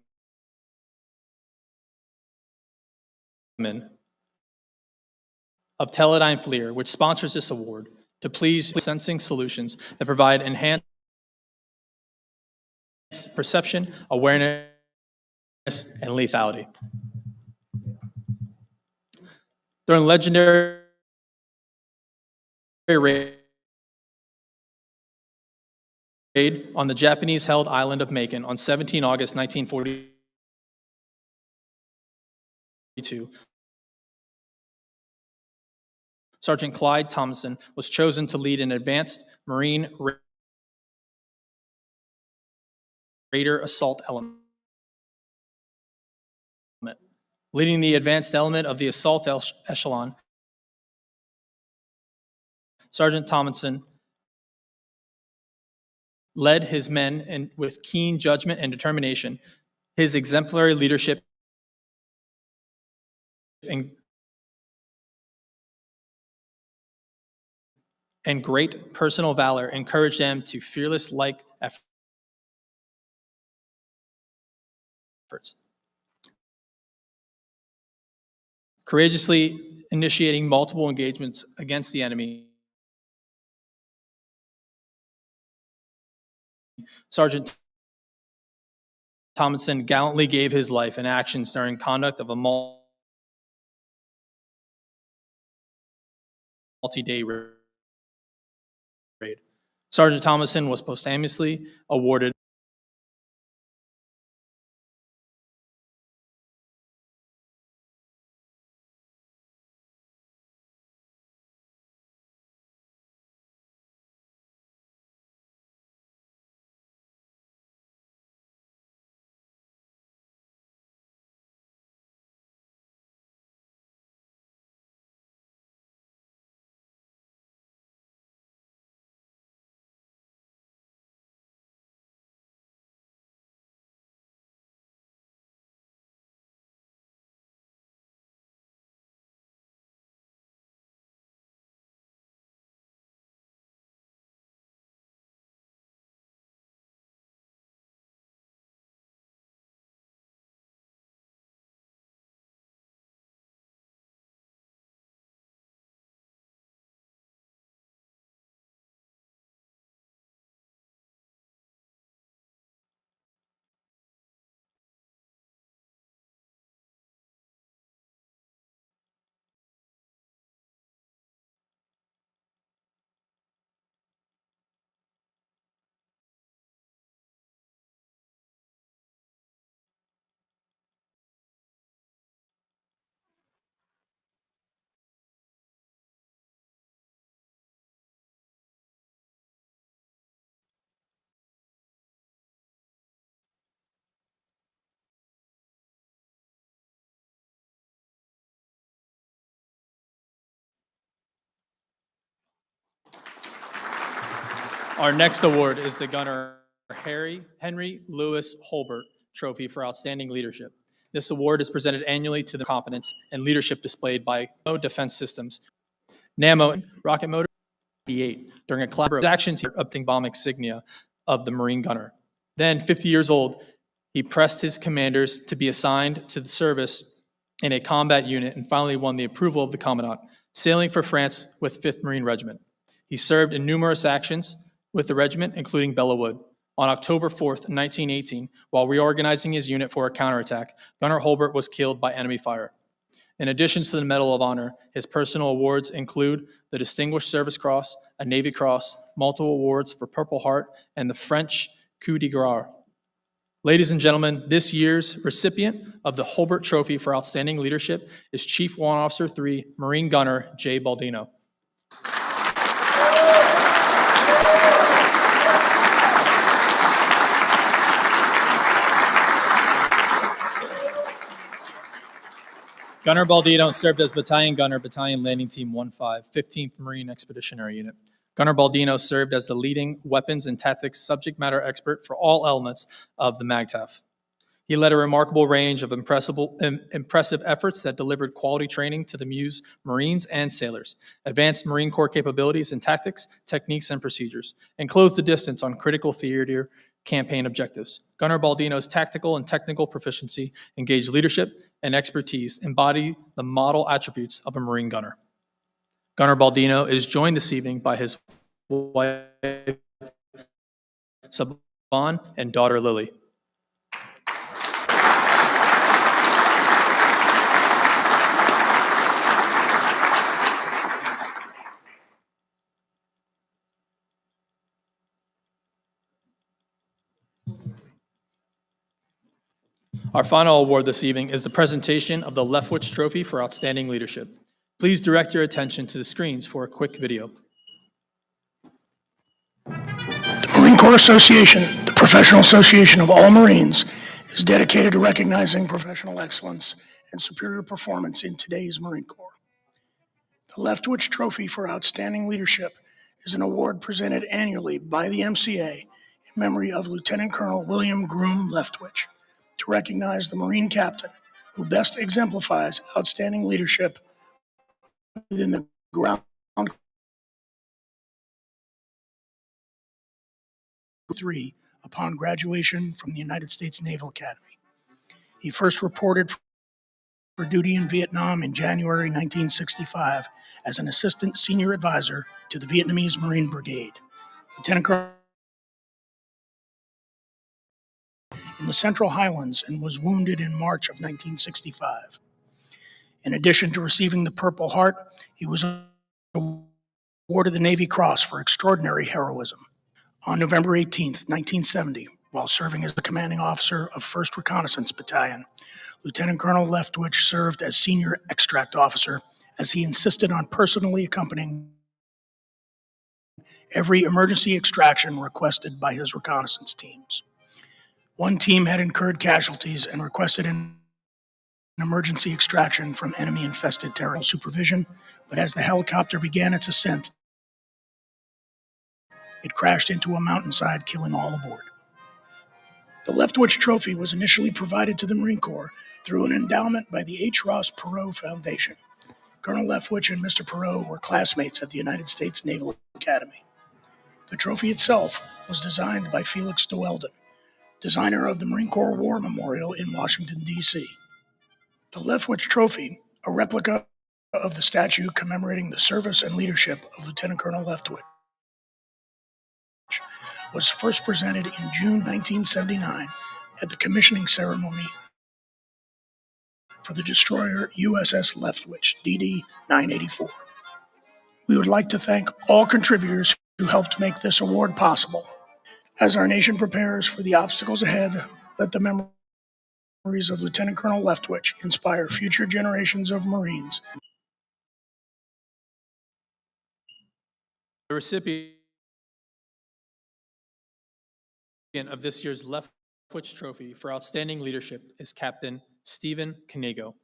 of Teledyne FLIR, which sponsors this award, to please sensing solutions that provide enhanced perception, awareness, and lethality. During legendary raid on the Japanese-held island of Macon on 17 August 1942, Sergeant Clyde Thompson was chosen to lead an advanced Marine Raider assault element. Leading the advanced element of the assault echelon, Sergeant Thompson led his men with keen judgment and determination. His exemplary leadership and and great personal valor encouraged them to fearless-like efforts, courageously initiating multiple engagements against the enemy. Sergeant Tomlinson gallantly gave his life in actions during conduct of a multi-day raid. Sergeant Tomlinson was posthumously awarded Our next award is the Gunner Henry Lewis Holbert Trophy for Outstanding Leadership. This award is presented annually to the competence and leadership displayed by Defense Systems, NAMO, Rocket Motor, 88, during a collaborative actions upting bomb insignia of the Marine Gunner. Then, 50 years old, he pressed his commanders to be assigned to the service in a combat unit and finally won the approval of the Commandant, sailing for France with 5th Marine Regiment. He served in numerous actions with the regiment, including Belleau Wood. On October 4th, 1918, while reorganizing his unit for a counterattack, Gunner Holbert was killed by enemy fire. In addition to the Medal of Honor, his personal awards include the Distinguished Service Cross, a Navy Cross, multiple awards for Purple Heart, and the French Coup de Grâce. Ladies and gentlemen, this year's recipient of the Holbert Trophy for Outstanding Leadership is Chief Warrant Officer 3, Marine Gunner Jay Baldino. Gunner Baldino served as Battalion Gunner, Battalion Landing Team 1-5, 15th Marine Expeditionary Unit. Gunner Baldino served as the leading weapons and tactics subject matter expert for all elements of the MAGTF. He led a remarkable range of impressive efforts that delivered quality training to the Muse Marines and sailors, advanced Marine Corps capabilities and tactics, techniques, and procedures, and closed the distance on critical theater campaign objectives. Gunner Baldino's tactical and technical proficiency, engaged leadership, and expertise embody the model attributes of a Marine gunner. Gunner Baldino is joined this evening by his wife, Saban, and daughter, Lily. Our final award this evening is the presentation of the Leftwich Trophy for Outstanding Leadership. Please direct your attention to the screens for a quick video. The Marine Corps Association, the professional association of all Marines, is dedicated to recognizing professional excellence and superior performance in today's Marine Corps. The Leftwich Trophy for Outstanding Leadership is an award presented annually by the MCA in memory of Lieutenant Colonel William Groom Leftwich, to recognize the Marine captain who best exemplifies outstanding leadership within the ground 1963 upon graduation from the United States Naval Academy. He first reported for duty in Vietnam in January 1965 as an assistant senior advisor to the Vietnamese Marine Brigade. Lieutenant Colonel in the Central Highlands and was wounded in March of 1965. In addition to receiving the Purple Heart, he was awarded the Navy Cross for extraordinary heroism. On November 18, 1970, while serving as the commanding officer of 1st Reconnaissance Battalion, Lieutenant Colonel Leftwich served as senior extract officer as he insisted on personally accompanying every emergency extraction requested by his reconnaissance teams. One team had incurred casualties and requested an emergency extraction from enemy-infested territorial supervision, but as the helicopter began its ascent, it crashed into a mountainside, killing all aboard. The Leftwich Trophy was initially provided to the Marine Corps through an endowment by the H. Ross Perot Foundation. Colonel Leftwich and Mr. Perot were classmates at the United States Naval Academy. The trophy itself was designed by Felix de Weldon, designer of the Marine Corps War Memorial in Washington, D.C. The Leftwich Trophy, a replica of the statue commemorating the service and leadership of Lieutenant Colonel Leftwich, was first presented in June 1979 at the commissioning ceremony for the destroyer USS Leftwich, DD 984. We would like to thank all contributors who helped make this award possible. As our nation prepares for the obstacles ahead, let the memories of Lieutenant Colonel Leftwich inspire future generations of Marines. The recipient of this year's Leftwich Trophy for outstanding leadership is Captain Stephen Kanigo.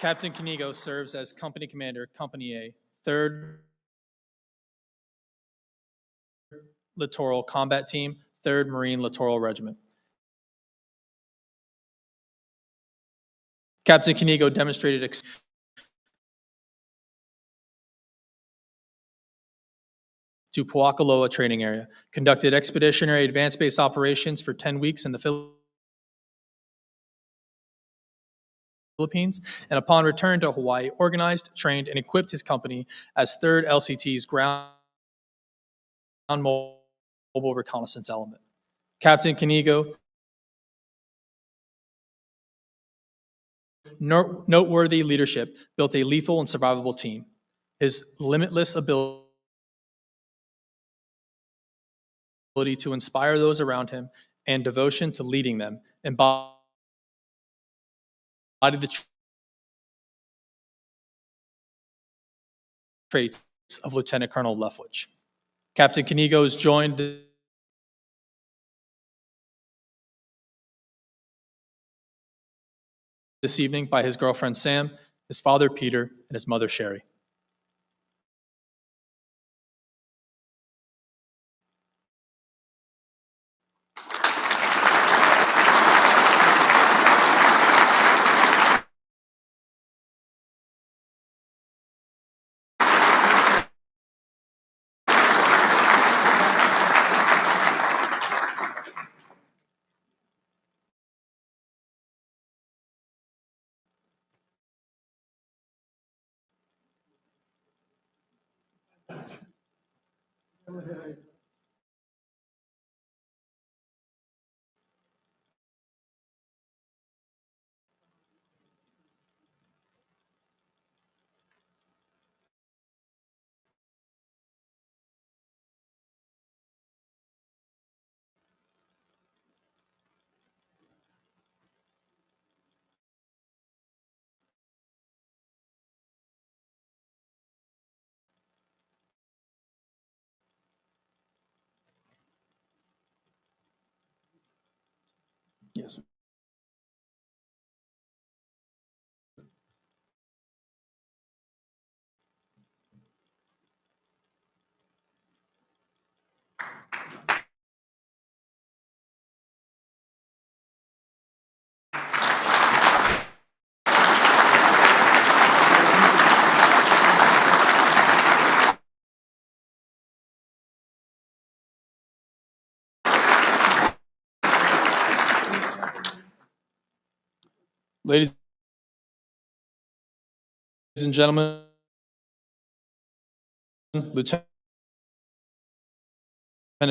Captain Kanigo serves as Company Commander, Company A, 3rd Littoral Combat Team, 3rd Marine Littoral Regiment. Captain Kanigo demonstrated to Puakaloa training area, conducted expeditionary advanced base operations for 10 weeks in the Philippines, and upon return to Hawaii, organized, trained, and equipped his company as 3rd LCT's ground mobile reconnaissance element. Captain Kanigo, noteworthy leadership, built a lethal and survivable team. His limitless ability to inspire those around him and devotion to leading them embodied the traits of Lieutenant Colonel Leftwich. Captain Kanigo is joined this evening by his girlfriend Sam, his father Peter, and his mother Sherry. Ladies and gentlemen, Lieutenant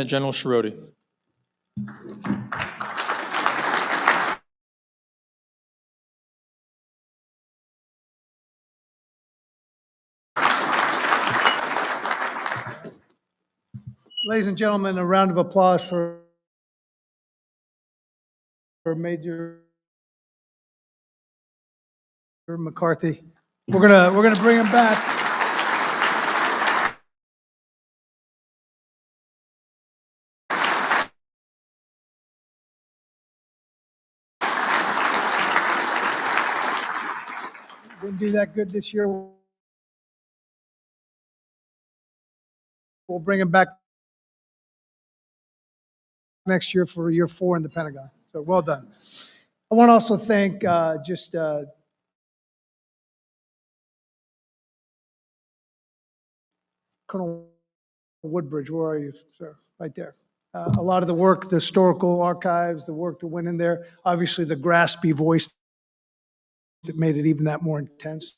General Schiroti. Ladies and gentlemen, a round of applause for Major McCarthy. We're gonna bring him back. Didn't do that good this year. We'll bring him back next year for year 4 in the Pentagon. So well done. I want to also thank Colonel Woodbridge. Where are you, sir? Right there. A lot of the work, the historical archives, the work that went in there, obviously the graspy voice that made it even that more intense.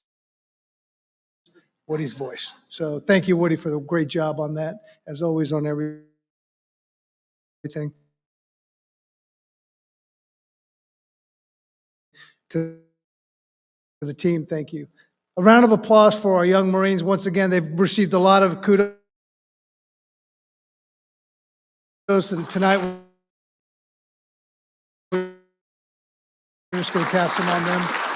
Woody's voice. So thank you, Woody, for the great job on that, as always on everything. To the team, thank you. A round of applause for our young Marines. Once again, they've received a lot of kudos. And tonight, we're just going to cast them on them.